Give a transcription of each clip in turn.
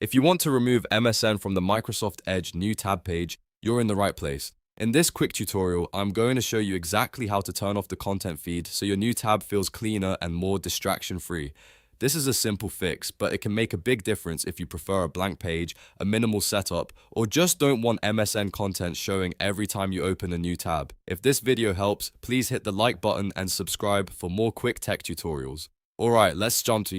If you want to remove MSN from the Microsoft Edge new tab page, you're in the right place. In this quick tutorial, I'm going to show you exactly how to turn off the content feed so your new tab feels cleaner and more distraction-free. This is a simple fix, but it can make a big difference if you prefer a blank page, a minimal setup, or just don't want MSN content showing every time you open a new tab. If this video helps, please hit the like button and subscribe for more quick tech tutorials. Alright, let's jump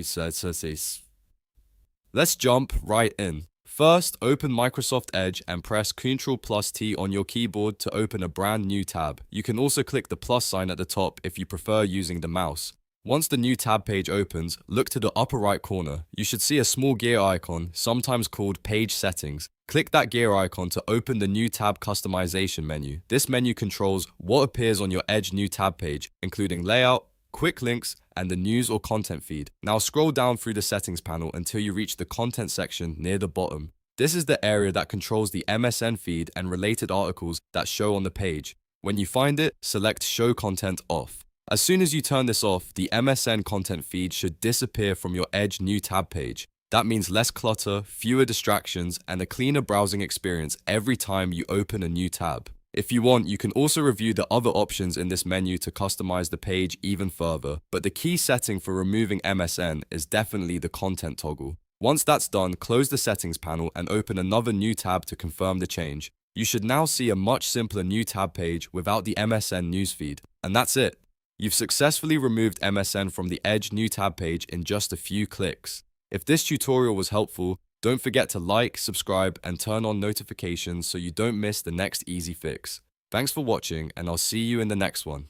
right in. First, open Microsoft Edge and press Ctrl+T on your keyboard to open a brand new tab. You can also click the plus sign at the top if you prefer using the mouse. Once the new tab page opens, look to the upper right corner. You should see a small gear icon, sometimes called Page Settings. Click that gear icon to open the new tab customization menu. This menu controls what appears on your Edge new tab page, including layout, quick links, and the news or content feed. Now scroll down through the settings panel until you reach the content section near the bottom. This is the area that controls the MSN feed and related articles that show on the page. When you find it, select Show Content Off. As soon as you turn this off, the MSN content feed should disappear from your Edge new tab page. That means less clutter, fewer distractions, and a cleaner browsing experience every time you open a new tab. If you want, you can also review the other options in this menu to customize the page even further, but the key setting for removing MSN is definitely the content toggle. Once that's done, close the settings panel and open another new tab to confirm the change. You should now see a much simpler new tab page without the MSN newsfeed. And that's it. You've successfully removed MSN from the Edge new tab page in just a few clicks. If this tutorial was helpful, don't forget to like, subscribe, and turn on notifications so you don't miss the next easy fix. Thanks for watching, and I'll see you in the next one.